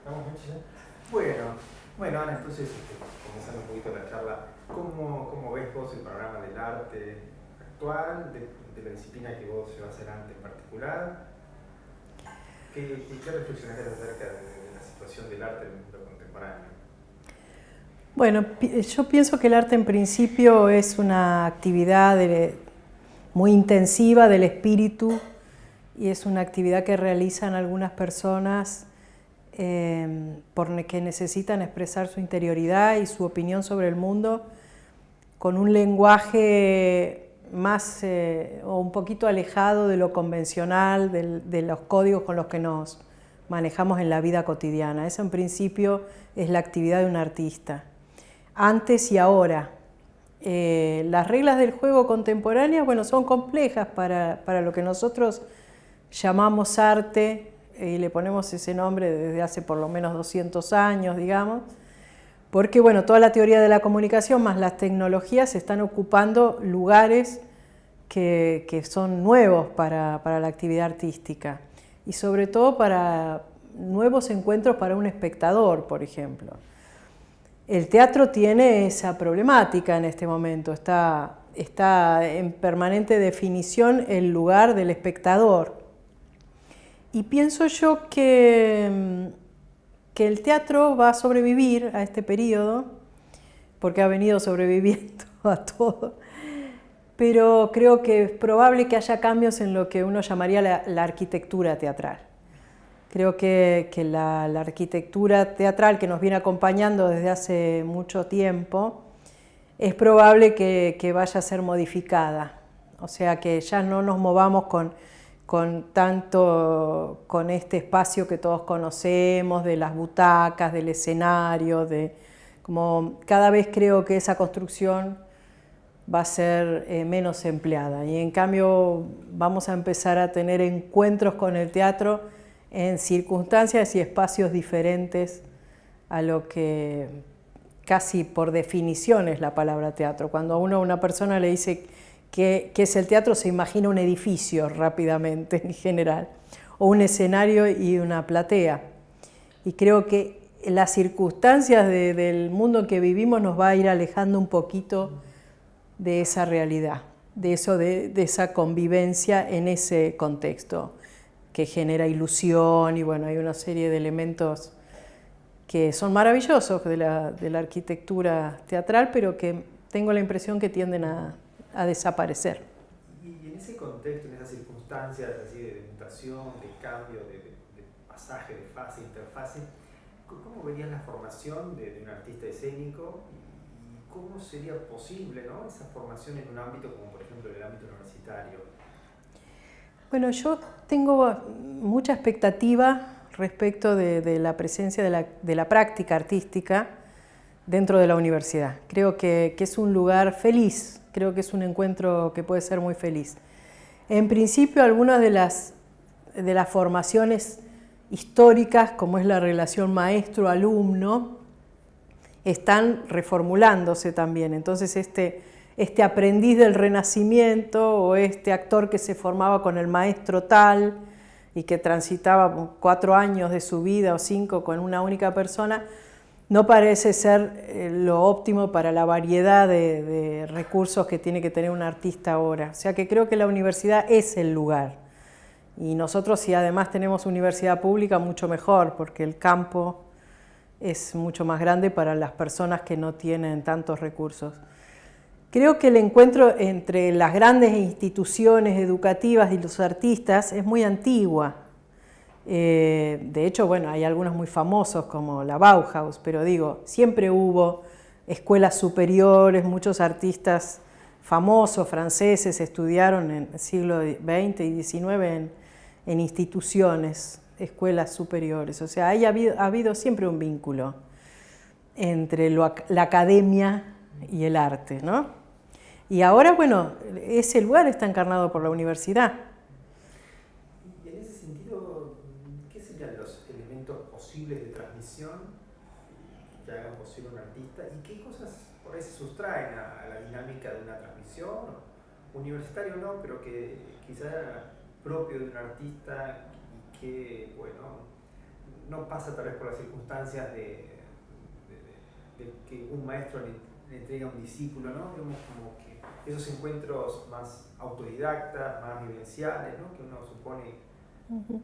Vamos, Michi. Bueno, Ana, entonces, comenzando un poquito la charla, ¿cómo ves vos el panorama del arte actual, de la disciplina que vos llevas adelante en particular? ¿Qué reflexiones haces acerca de la situación del arte en el mundo contemporáneo? Bueno, yo pienso que el arte en principio es una actividad muy intensiva del espíritu y es una actividad que realizan algunas personas porque necesitan expresar su interioridad y su opinión sobre el mundo con un lenguaje más o un poquito alejado de lo convencional, de los códigos con los que nos manejamos en la vida cotidiana. Eso en principio es la actividad de un artista. Antes y ahora. Las reglas del juego contemporáneas, bueno, son complejas para lo que nosotros llamamos arte, y le ponemos ese nombre desde hace por lo menos 200 años, digamos, porque bueno, toda la teoría de la comunicación más las tecnologías están ocupando lugares que son nuevos para la actividad artística y sobre todo para nuevos encuentros para un espectador, por ejemplo. El teatro tiene esa problemática en este momento, está en permanente definición el lugar del espectador. Y pienso yo que el teatro va a sobrevivir a este periodo, porque ha venido sobreviviendo a todo, pero creo que es probable que haya cambios en lo que uno llamaría la arquitectura teatral. Creo que la arquitectura teatral que nos viene acompañando desde hace mucho tiempo es probable que vaya a ser modificada. O sea, que ya no nos movamos con este espacio que todos conocemos, de las butacas, del escenario, como cada vez creo que esa construcción va a ser menos empleada. Y en cambio vamos a empezar a tener encuentros con el teatro en circunstancias y espacios diferentes a lo que casi por definición es la palabra teatro. Cuando a una persona le dice qué es el teatro, se imagina un edificio rápidamente en general, o un escenario y una platea. Y creo que las circunstancias del mundo en que vivimos nos va a ir alejando un poquito de esa realidad, de esa convivencia en ese contexto que genera ilusión y bueno, hay una serie de elementos que son maravillosos de la arquitectura teatral, pero que tengo la impresión que tienden a desaparecer. Y en ese contexto, en esas circunstancias así de mutación, de cambio, de pasaje, de fase, interfase, ¿cómo verías la formación de un artista escénico y cómo sería posible, ¿no?, esa formación en un ámbito como por ejemplo el ámbito universitario? Bueno, yo tengo mucha expectativa respecto de la presencia de la práctica artística dentro de la universidad. Creo que es un lugar feliz, creo que es un encuentro que puede ser muy feliz. En principio, algunas de las formaciones históricas, como es la relación maestro-alumno, están reformulándose también. Entonces este aprendiz del Renacimiento o este actor que se formaba con el maestro tal y que transitaba 4 años de su vida o 5 con una única persona, no parece ser lo óptimo para la variedad de recursos que tiene que tener un artista ahora. O sea que creo que la universidad es el lugar. Y nosotros, si además tenemos universidad pública, mucho mejor, porque el campo es mucho más grande para las personas que no tienen tantos recursos. Creo que el encuentro entre las grandes instituciones educativas y los artistas es muy antigua. De hecho, bueno, hay algunos muy famosos como la Bauhaus, pero digo, siempre hubo escuelas superiores, muchos artistas famosos franceses estudiaron en el siglo XX y XIX en instituciones, escuelas superiores. O sea, ha habido siempre un vínculo entre la academia y el arte, ¿no? Y ahora, bueno, ese lugar está encarnado por la universidad. Y en ese sentido, ¿qué serían los elementos posibles de transmisión que hagan posible un artista y qué cosas por ahí se sustraen a la dinámica de una transmisión? Universitario no, pero que quizá era propio de un artista y que, bueno, no pasa tal vez por las circunstancias de que un maestro le entrega a un discípulo, ¿no? Digamos como que esos encuentros más autodidactas, más vivenciales, ¿no? Que uno supone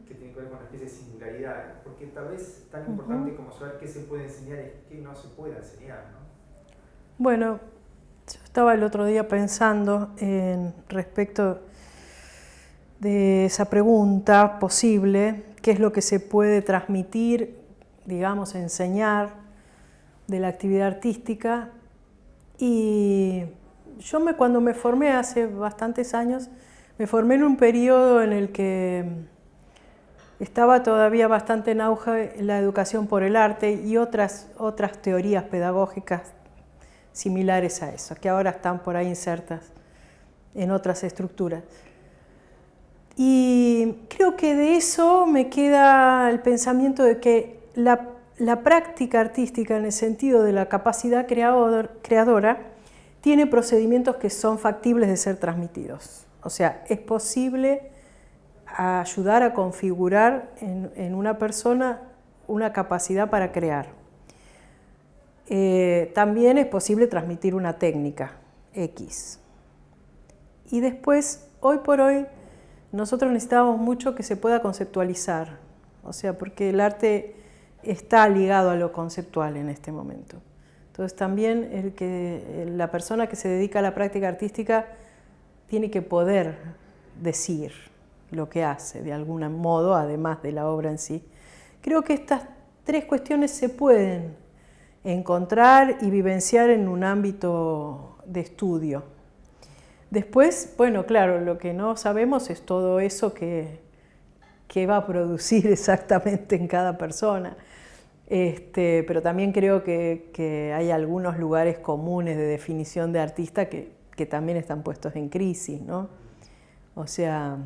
que tiene que ver con una especie de singularidad, porque tal vez tan importante como saber qué se puede enseñar es qué no se puede enseñar, ¿no? Bueno, yo estaba el otro día pensando en respecto de esa pregunta posible, qué es lo que se puede transmitir, digamos, enseñar de la actividad artística. Y yo cuando me formé hace bastantes años, me formé en un periodo en el que estaba todavía bastante en auge la educación por el arte y otras teorías pedagógicas similares a eso, que ahora están por ahí insertas en otras estructuras. Y creo que de eso me queda el pensamiento de que la práctica artística, en el sentido de la capacidad creadora, tiene procedimientos que son factibles de ser transmitidos. O sea, es posible ayudar a configurar en una persona una capacidad para crear. También es posible transmitir una técnica X. Y después, hoy por hoy, nosotros necesitamos mucho que se pueda conceptualizar. O sea, porque el arte está ligado a lo conceptual en este momento. Entonces también la persona que se dedica a la práctica artística tiene que poder decir lo que hace de algún modo, además de la obra en sí. Creo que estas tres cuestiones se pueden encontrar y vivenciar en un ámbito de estudio. Después, bueno, claro, lo que no sabemos es todo eso que va a producir exactamente en cada persona. Pero también creo que hay algunos lugares comunes de definición de artista que también están puestos en crisis, ¿no? O sea,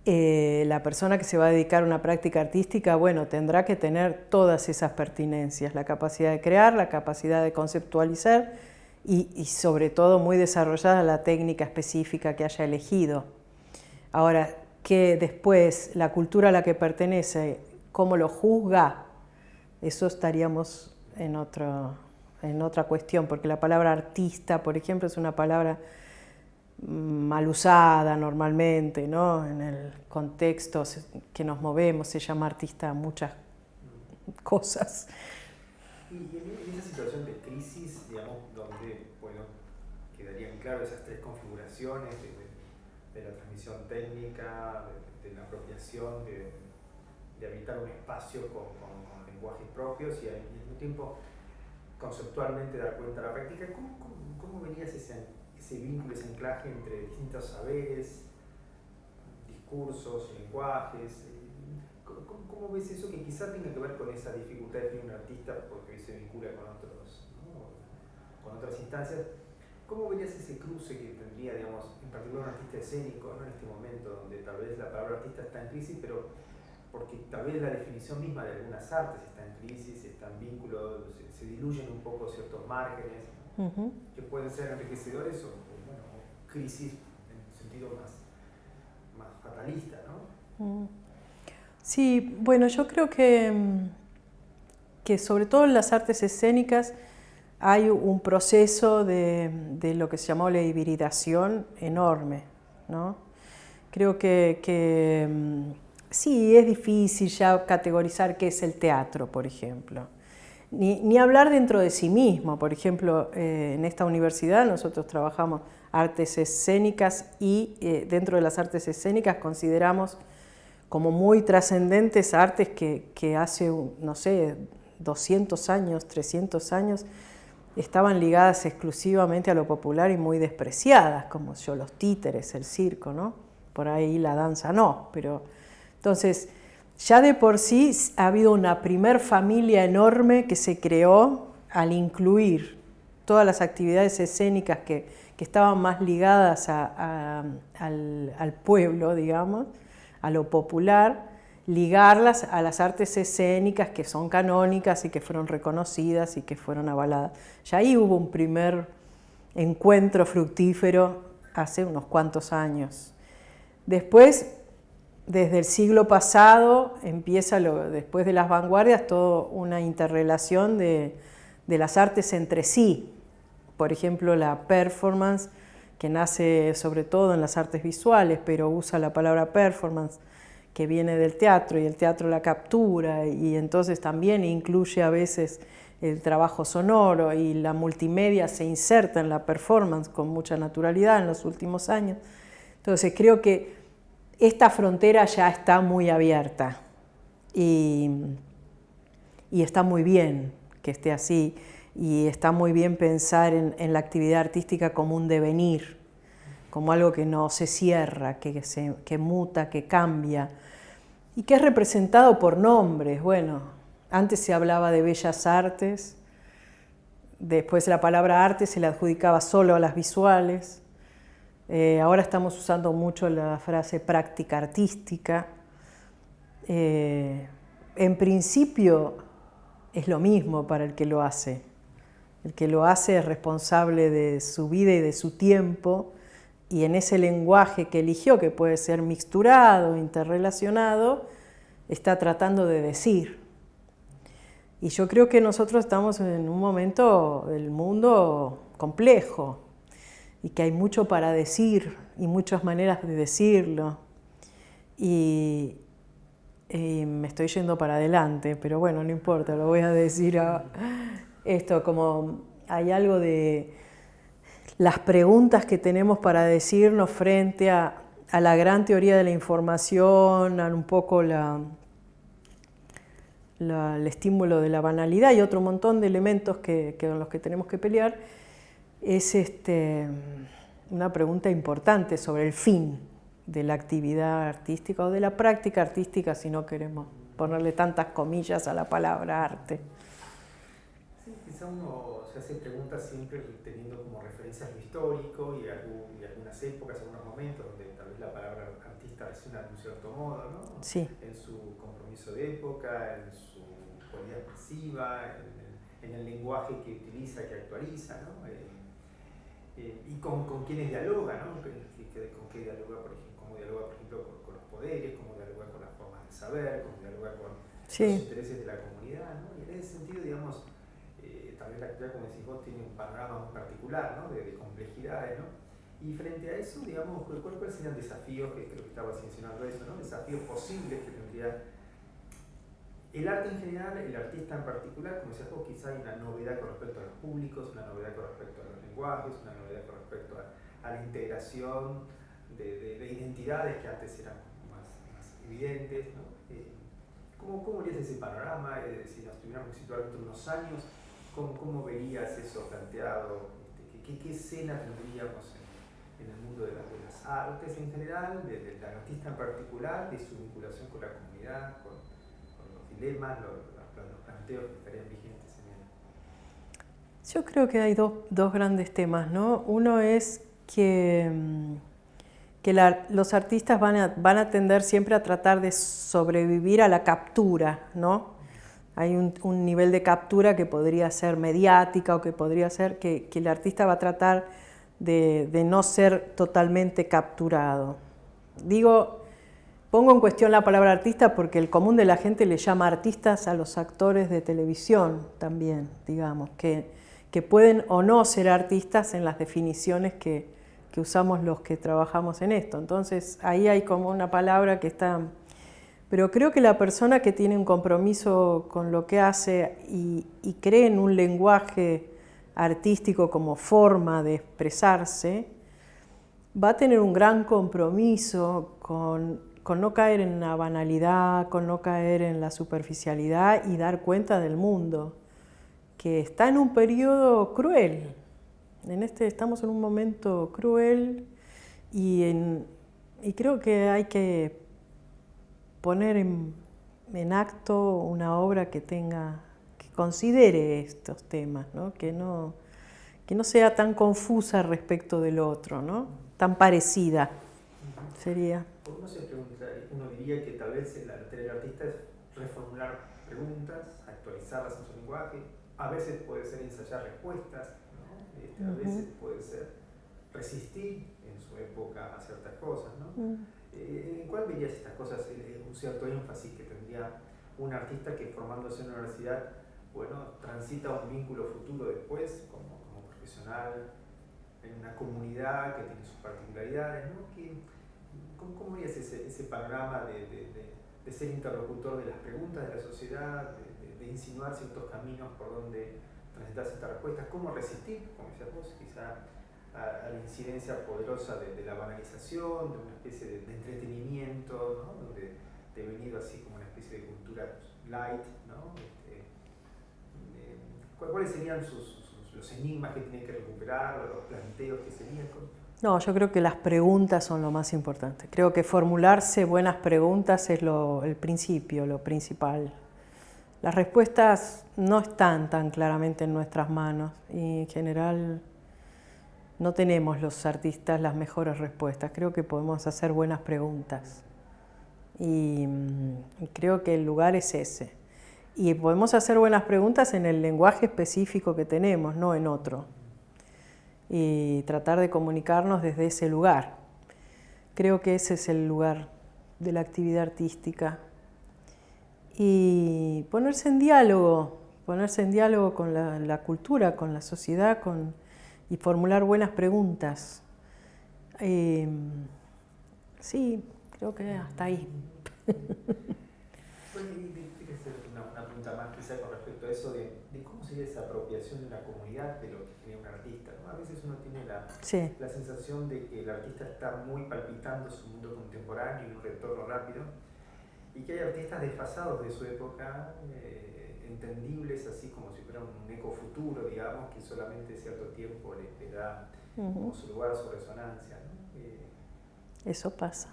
la persona que se va a dedicar a una práctica artística, bueno, tendrá que tener todas esas pertinencias, la capacidad de crear, la capacidad de conceptualizar y sobre todo muy desarrollada la técnica específica que haya elegido. Ahora, que después la cultura a la que pertenece, cómo lo juzga, eso estaríamos en otra cuestión, porque la palabra artista, por ejemplo, es una palabra mal usada normalmente, ¿no? En el contexto que nos movemos se llama artista a muchas cosas. Y en esa situación de crisis, digamos, donde quedarían claras esas tres configuraciones de la transmisión técnica, de la apropiación, de habitar un espacio con lenguajes propios y al mismo tiempo conceptualmente dar cuenta de la práctica, ¿cómo verías ese vínculo, ese anclaje entre distintos saberes, discursos, lenguajes? ¿Cómo ves eso que quizá tenga que ver con esa dificultad de definir un artista porque se vincula con otros, ¿no? Con otras instancias? ¿Cómo verías ese cruce que tendría, digamos, en particular un artista escénico, ¿no? En este momento donde tal vez la palabra artista está en crisis, pero porque tal vez la definición misma de algunas artes está en crisis, está en vínculo, se diluyen un poco ciertos márgenes, que pueden ser enriquecedores o crisis en un sentido más fatalista, ¿no? Sí, bueno, yo creo que sobre todo en las artes escénicas hay un proceso de lo que se llamó la hibridación enorme, ¿no? Creo que sí, es difícil ya categorizar qué es el teatro, por ejemplo. Ni hablar dentro de sí mismo. Por ejemplo, en esta universidad nosotros trabajamos artes escénicas y dentro de las artes escénicas consideramos como muy trascendentes artes que hace, no sé, 200 años, 300 años, estaban ligadas exclusivamente a lo popular y muy despreciadas, como los títeres, el circo, ¿no? Por ahí la danza no, pero entonces ya de por sí ha habido una primer familia enorme que se creó al incluir todas las actividades escénicas que estaban más ligadas al pueblo, digamos, a lo popular, ligarlas a las artes escénicas que son canónicas y que fueron reconocidas y que fueron avaladas. Ya ahí hubo un primer encuentro fructífero hace unos cuantos años. Después, desde el siglo pasado empieza, después de las vanguardias, toda una interrelación de las artes entre sí. Por ejemplo, la performance, que nace sobre todo en las artes visuales, pero usa la palabra performance, que viene del teatro, y el teatro la captura, y entonces también incluye a veces el trabajo sonoro, y la multimedia se inserta en la performance con mucha naturalidad en los últimos años. Entonces creo que esta frontera ya está muy abierta, y está muy bien que esté así, y está muy bien pensar en la actividad artística como un devenir, como algo que no se cierra, que muta, que cambia, y que es representado por nombres. Bueno, antes se hablaba de bellas artes, después la palabra arte se le adjudicaba solo a las visuales, ahora estamos usando mucho la frase práctica artística. En principio es lo mismo para el que lo hace. El que lo hace es responsable de su vida y de su tiempo, y en ese lenguaje que eligió, que puede ser mixturado, interrelacionado, está tratando de decir. Y yo creo que nosotros estamos en un momento del mundo complejo, y que hay mucho para decir y muchas maneras de decirlo. Y me estoy yendo para adelante, pero bueno, no importa, lo voy a decir esto, como hay algo de las preguntas que tenemos para decirnos frente a la gran teoría de la información, a un poco el estímulo de la banalidad y otro montón de elementos con los que tenemos que pelear. Es una pregunta importante sobre el fin de la actividad artística o de la práctica artística, si no queremos ponerle tantas comillas a la palabra arte. Sí, quizá uno se hace preguntas siempre teniendo como referencias lo histórico y algunas épocas, algunos momentos donde tal vez la palabra artista resuena de un cierto modo, ¿no? Sí. En su compromiso de época, en su cualidad expresiva, en el lenguaje que utiliza, que actualiza, ¿no? Y con quienes dialoga, ¿no? Con qué dialoga, por ejemplo, cómo dialoga, por ejemplo, con los poderes, cómo dialoga con las formas de saber, cómo dialoga con Sí. los intereses de la comunidad, ¿no? Y en ese sentido, digamos, tal vez la actividad, como decís vos, tiene un panorama muy particular, ¿no? de complejidades, ¿no? Y frente a eso, digamos, ¿cuáles serían desafíos, que creo que estabas mencionando eso, ¿no? Desafíos posibles que tendría el arte en general, el artista en particular? Como decías vos, quizá hay una novedad con respecto a los públicos, una novedad con respecto a los lenguajes, una novedad con respecto a la integración de identidades que antes eran más evidentes, ¿no? ¿Cómo verías ese panorama? Si nos tuviéramos que situar dentro de unos años, ¿cómo verías eso planteado? ¿Qué escena tendríamos en el mundo de las artes en general, del artista en particular, de su vinculación con la comunidad, con los dilemas, los planteos que estarían vigentes en él? Yo creo que hay dos grandes temas, ¿no? Uno es que los artistas van a tender siempre a tratar de sobrevivir a la captura, ¿no? Hay un nivel de captura que podría ser mediática o que podría ser que el artista va a tratar de no ser totalmente capturado. Pongo en cuestión la palabra artista porque el común de la gente le llama artistas a los actores de televisión también, digamos, que pueden o no ser artistas en las definiciones que usamos los que trabajamos en esto. Entonces ahí hay como una palabra que está... Pero creo que la persona que tiene un compromiso con lo que hace y cree en un lenguaje artístico como forma de expresarse, va a tener un gran compromiso con no caer en la banalidad, con no caer en la superficialidad y dar cuenta del mundo, que está en un periodo cruel. Estamos en un momento cruel y creo que hay que poner en acto una obra que considere estos temas, ¿no? Que no sea tan confusa respecto del otro, ¿no? Tan parecida sería. Uno se pregunta, uno diría que tal vez la tarea del artista es reformular preguntas, actualizarlas en su lenguaje, a veces puede ser ensayar respuestas, ¿no? A veces puede ser resistir en su época a ciertas cosas, ¿no? ¿En cuál verías estas cosas, un cierto énfasis que tendría un artista que formándose en una universidad, bueno, transita un vínculo futuro después como profesional en una comunidad que tiene sus particularidades, ¿no? ¿Cómo verías ese panorama de ser interlocutor de las preguntas de la sociedad, de insinuar ciertos caminos por donde transitar ciertas respuestas? ¿Cómo resistir, como decías vos, quizá a la incidencia poderosa de la banalización, de una especie de entretenimiento, ¿no? Donde devenido así como una especie de cultura light, ¿no? ¿Cuáles serían los enigmas que tienen que recuperar, o los planteos que serían? No, yo creo que las preguntas son lo más importante. Creo que formularse buenas preguntas es el principio, lo principal. Las respuestas no están tan claramente en nuestras manos y en general no tenemos los artistas las mejores respuestas. Creo que podemos hacer buenas preguntas y creo que el lugar es ese. Y podemos hacer buenas preguntas en el lenguaje específico que tenemos, no en otro. Y tratar de comunicarnos desde ese lugar. Creo que ese es el lugar de la actividad artística. Y ponerse en diálogo con la cultura, con la sociedad, y formular buenas preguntas. Sí, creo que hasta ahí. Bueno, y quería hacer una pregunta más quizá con respecto a eso de cómo sería esa apropiación de una comunidad de lo que sería un artista, ¿no? A veces uno tiene la sensación de que el artista está muy palpitando su mundo contemporáneo y un retorno rápido, y que hay artistas desfasados de su época, entendibles así como si fuera un eco futuro, digamos, que solamente cierto tiempo le da como su lugar, su resonancia, ¿no? Eso pasa.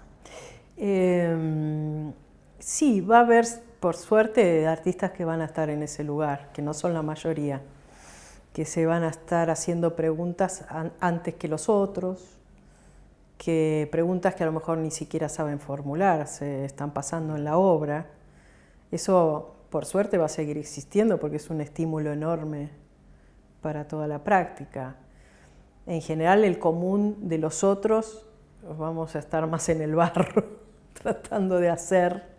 Sí, va a haber, por suerte, artistas que van a estar en ese lugar, que no son la mayoría, que se van a estar haciendo preguntas antes que los otros, que preguntas que a lo mejor ni siquiera saben formular, se están pasando en la obra. Eso, por suerte, va a seguir existiendo porque es un estímulo enorme para toda la práctica. En general, el común de los otros, vamos a estar más en el barro, tratando de hacer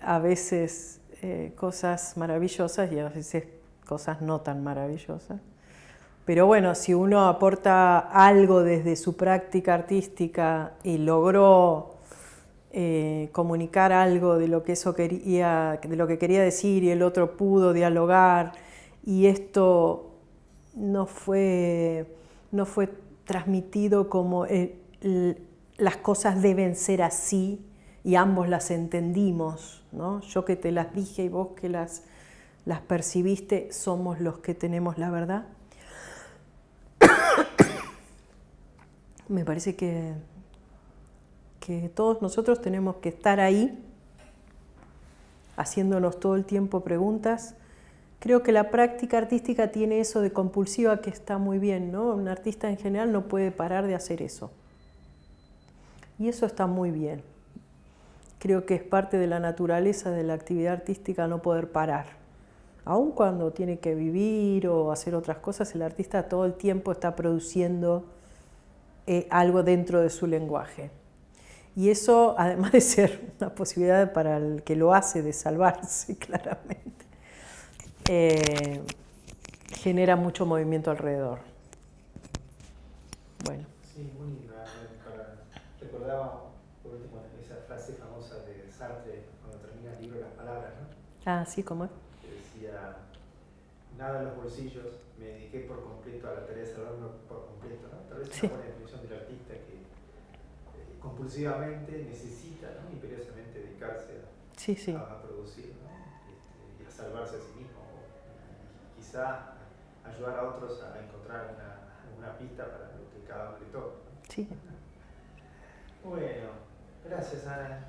a veces cosas maravillosas y a veces cosas no tan maravillosas. Pero bueno, si uno aporta algo desde su práctica artística y logró comunicar algo de lo que de lo que quería decir, y el otro pudo dialogar, y esto no fue transmitido como las cosas deben ser así y ambos las entendimos, ¿no? Yo que te las dije y vos que las percibiste, somos los que tenemos la verdad. Me parece que todos nosotros tenemos que estar ahí, haciéndonos todo el tiempo preguntas. Creo que la práctica artística tiene eso de compulsiva que está muy bien, ¿no? Un artista en general no puede parar de hacer eso. Y eso está muy bien. Creo que es parte de la naturaleza de la actividad artística no poder parar. Aun cuando tiene que vivir o hacer otras cosas, el artista todo el tiempo está produciendo algo dentro de su lenguaje. Y eso, además de ser una posibilidad para el que lo hace de salvarse, claramente, genera mucho movimiento alrededor. Bueno. Sí, muy linda. Recordaba por último esa frase famosa de Sartre cuando termina el libro Las Palabras, ¿no? Ah, sí, ¿cómo es? Que decía, nada en los bolsillos, me dediqué por completo a la tarea de salvarme por completo, ¿no? Tal vez es una buena definición del artista que compulsivamente necesita, ¿no? Imperiosamente dedicarse a producir, ¿no? Y a salvarse a sí mismo, y quizá ayudar a otros a encontrar una pista para lo que cada uno le toca, ¿no? Sí. Bueno, gracias Ana.